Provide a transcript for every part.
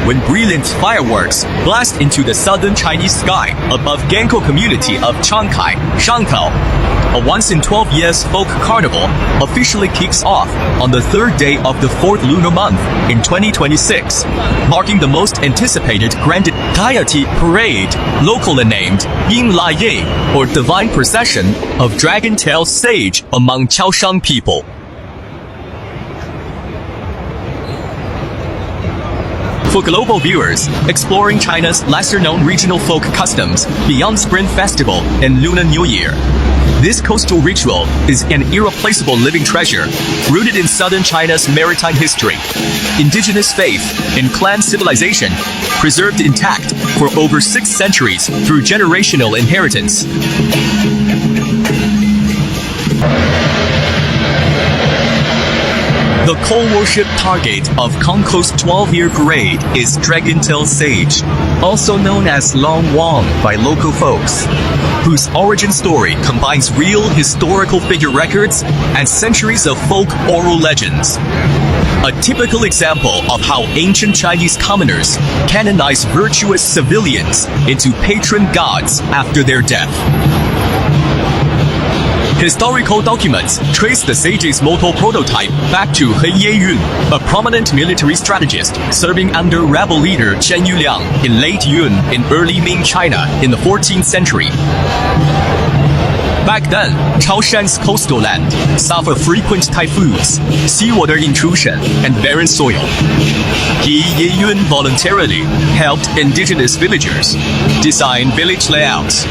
when brilliant fireworks blast into the southern Chinese sky above Gankou community of Chiangkai, Shangtao. A once-in-12 years folk carnival officially kicks off on the third day of the fourth lunar month in 2026, marking the most anticipated grand deity parade, locally named Yin La Ye, or divine procession of dragon tail sage among Chaoshan people. For global viewers, exploring China's lesser-known regional folk customs beyond Spring Festival and Lunar New Year. This coastal ritual is an irreplaceable living treasure, rooted in southern China's maritime history, indigenous faith, and clan civilization, preserved intact for over 6 centuries through generational inheritance. The co-worship target of Kongko's 12-year parade is Dragon-tailed sage, also known as Long Wang by local folks, whose origin story combines real historical figure records and centuries of folk oral legends. A typical example of how ancient Chinese commoners canonized virtuous civilians into patron gods after their death. Historical documents trace the sage's mortal prototype back to He Yeyun, a prominent military strategist serving under rebel leader Chen Yuliang in late Yun in early Ming China in the 14th century. Back then, Chaoshan's coastal land suffered frequent typhoons, seawater intrusion, and barren soil. He Yeyun voluntarily helped indigenous villagers design village layouts,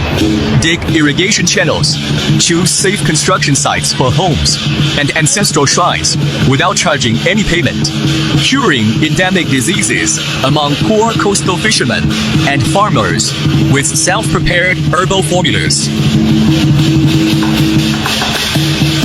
dig irrigation channels, choose safe construction sites for homes, and ancestral shrines without charging any payment, curing endemic diseases among poor coastal fishermen and farmers with self-prepared herbal formulas.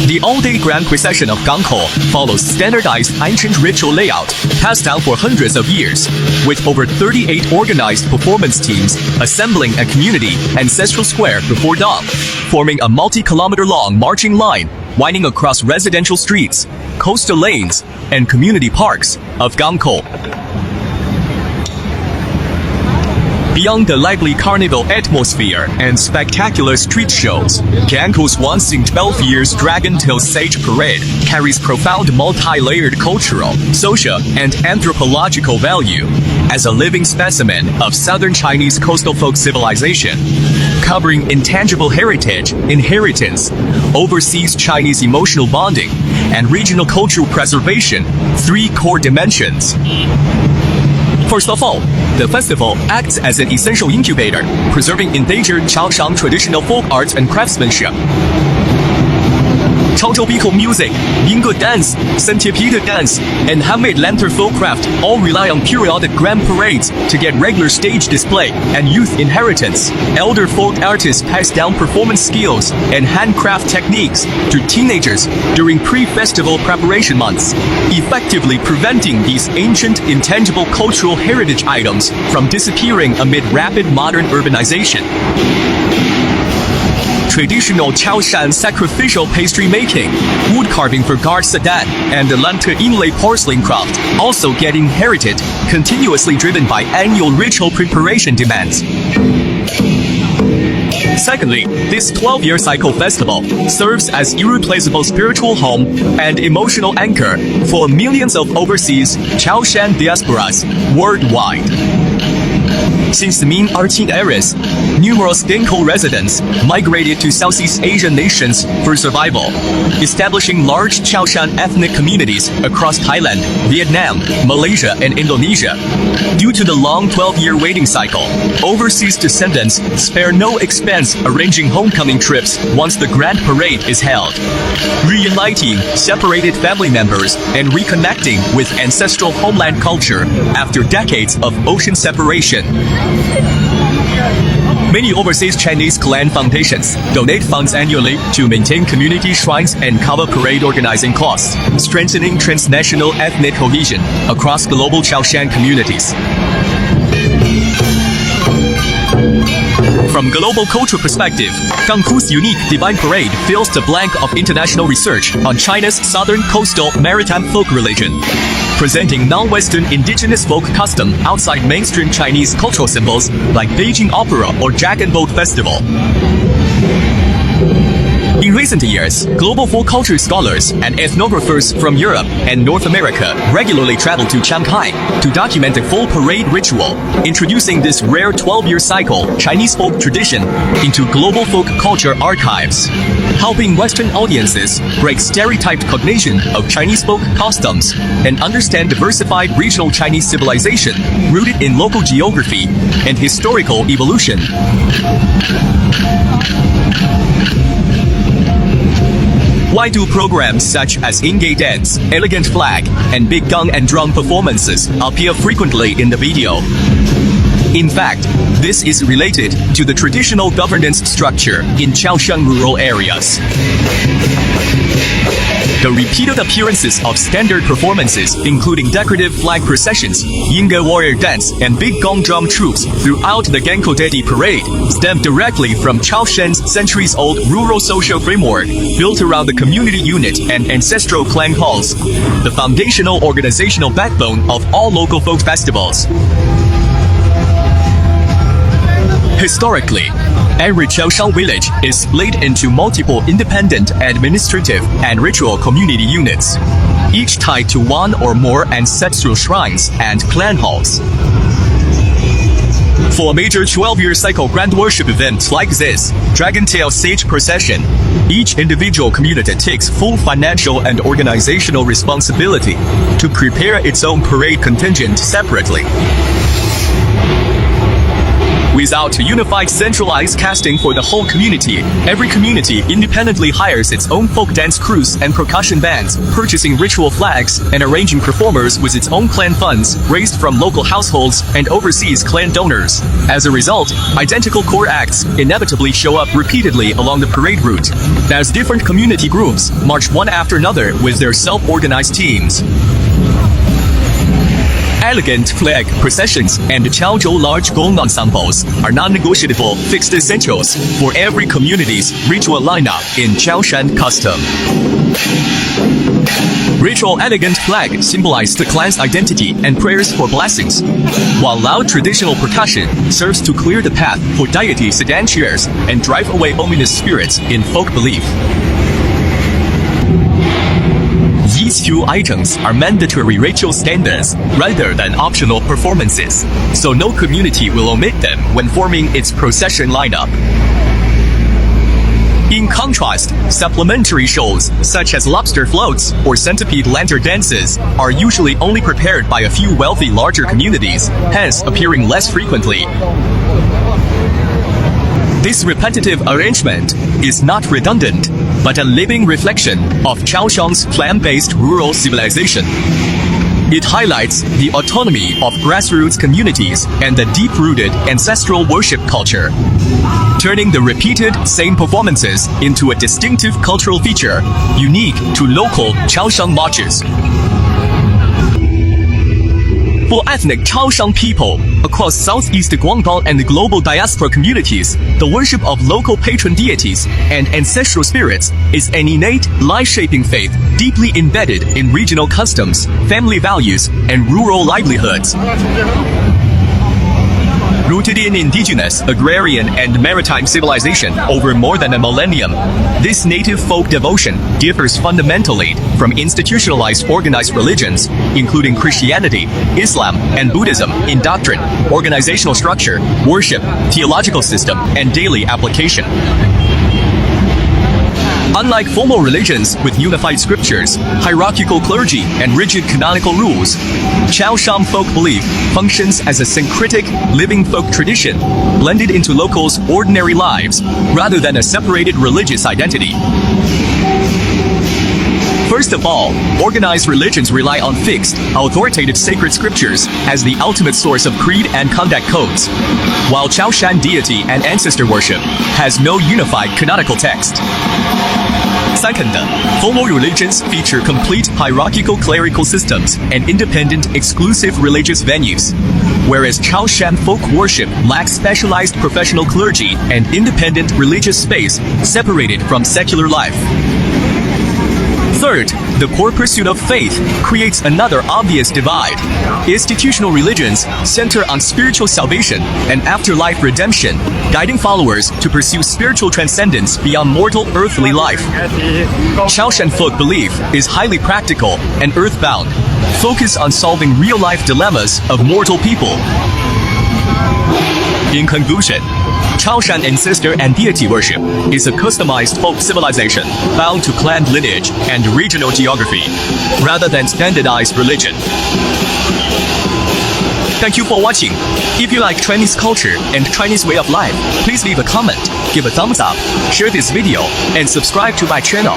The all-day grand procession of Gankou follows standardized ancient ritual layout passed down for hundreds of years, with over 38 organized performance teams assembling a community ancestral square before dawn, forming a multi-kilometer-long marching line winding across residential streets, coastal lanes, and community parks of Gankou. Beyond the lively carnival atmosphere and spectacular street shows, Gankou's once-in-12 years Dragon-tailed sage parade carries profound multi-layered cultural, social, and anthropological value as a living specimen of southern Chinese coastal folk civilization, covering intangible heritage, inheritance, overseas Chinese emotional bonding, and regional cultural preservation, 3 core dimensions. First of all, the festival acts as an essential incubator, preserving endangered Chaoshan traditional folk arts and craftsmanship.潮州鼻孔 music, Yingge dance, Sentiapita dance, and handmade lantern folk craft all rely on periodic grand parades to get regular stage display and youth inheritance. Elder folk artists pass down performance skills and handcraft techniques to teenagers during pre-festival preparation months, effectively preventing these ancient, intangible cultural heritage items from disappearing amid rapid modern urbanization. Traditional Chaoshan sacrificial pastry making, wood carving for guard sedan, and the lantern inlay porcelain craft also get inherited, continuously driven by annual ritual preparation demands. Secondly, this 12-year cycle festival serves as irreplaceable spiritual home and emotional anchor for millions of overseas Chaoshan diasporas worldwide. Since the Ming Qing eras, numerous Gankou residents migrated to Southeast Asian nations for survival, establishing large Chaoshan ethnic communities across Thailand, Vietnam, Malaysia, and Indonesia. Due to the long 12-year waiting cycle, overseas descendants spare no expense arranging homecoming trips once the grand parade is held, reuniting separated family members and reconnecting with ancestral homeland culture after decades of ocean separation. Many overseas Chinese clan foundations donate funds annually to maintain community shrines and cover parade organizing costs, strengthening transnational ethnic cohesion across global Chaoshan communities. From global cultural perspective, Gangku's unique Divine Parade fills the blank of international research on China's southern coastal maritime folk religion, presenting non-Western indigenous folk custom outside mainstream Chinese cultural symbols like Beijing Opera or Dragon Boat Festival. In recent years, global folk culture scholars and ethnographers from Europe and North America regularly travel to Shanghai to document the full parade ritual, introducing this rare 12-year cycle Chinese folk tradition into global folk culture archives, helping Western audiences break stereotyped cognition of Chinese folk customs and understand diversified regional Chinese civilization rooted in local geography and historical evolution. Why do programs such as in-gay dance, elegant flag, and big gun and drum performances appear frequently in the video? In fact, this is related to the traditional governance structure in Chaoshan rural areas. The repeated appearances of standard performances, including decorative flag processions, Yinge warrior dance, and big gong drum troops throughout the Gankou Dedi parade, stem directly from Chaoshan's centuries-old rural social framework built around the community unit and ancestral clan halls, the foundational organizational backbone of all local folk festivals. Historically, every Chaoshan village is split into multiple independent administrative and ritual community units, each tied to one or more ancestral shrines and clan halls. For a major 12-year cycle grand worship event like this, Dragon Tail Sage Procession, each individual community takes full financial and organizational responsibility to prepare its own parade contingent separately. Without a unified centralized casting for the whole community, every community independently hires its own folk dance crews and percussion bands, purchasing ritual flags and arranging performers with its own clan funds raised from local households and overseas clan donors. As a result, identical core acts inevitably show up repeatedly along the parade route, as different community groups march one after another with their self-organized teams. Elegant flag processions and Chaozhou large gong ensembles are non-negotiable fixed essentials for every community's ritual lineup in Chaoshan custom. Ritual elegant flag symbolize the clan's identity and prayers for blessings, while loud traditional percussion serves to clear the path for deity sedan chairs and drive away ominous spirits in folk belief. These two items are mandatory ritual standards rather than optional performances, so no community will omit them when forming its procession lineup. In contrast, supplementary shows such as lobster floats or centipede lantern dances are usually only prepared by a few wealthy larger communities, hence appearing less frequently. This repetitive arrangement is not redundant, but a living reflection of Chaoshan's clan-based rural civilization. It highlights the autonomy of grassroots communities and the deep-rooted ancestral worship culture, turning the repeated same performances into a distinctive cultural feature unique to local Chaoshan marches. For ethnic Chaoshan people across Southeast Guangdong and the global diaspora communities, the worship of local patron deities and ancestral spirits is an innate, life-shaping faith deeply embedded in regional customs, family values, and rural livelihoods. Rooted in indigenous, agrarian, and maritime civilization over more than a millennium, this native folk devotion differs fundamentally from institutionalized organized religions, including Christianity, Islam, and Buddhism, in doctrine, organizational structure, worship, theological system, and daily application. Unlike formal religions with unified scriptures, hierarchical clergy, and rigid canonical rules, Chaoshan folk belief functions as a syncretic, living folk tradition, blended into locals' ordinary lives, rather than a separated religious identity. First of all, organized religions rely on fixed, authoritative sacred scriptures as the ultimate source of creed and conduct codes, while Chaoshan deity and ancestor worship has no unified canonical text. Second, formal religions feature complete hierarchical clerical systems and independent exclusive religious venues, whereas Chaoshan folk worship lacks specialized professional clergy and independent religious space separated from secular life. Third, the core pursuit of faith creates another obvious divide. Institutional religions center on spiritual salvation and afterlife redemption, guiding followers to pursue spiritual transcendence beyond mortal earthly life. Chaoshan folk belief is highly practical and earthbound, focused on solving real-life dilemmas of mortal people. In conclusion, Chaoshan ancestor and deity worship is a customized folk civilization bound to clan lineage and regional geography, rather than standardized religion. Thank you for watching. If you like Chinese culture and Chinese way of life, please leave a comment, give a thumbs up, share this video, and subscribe to my channel.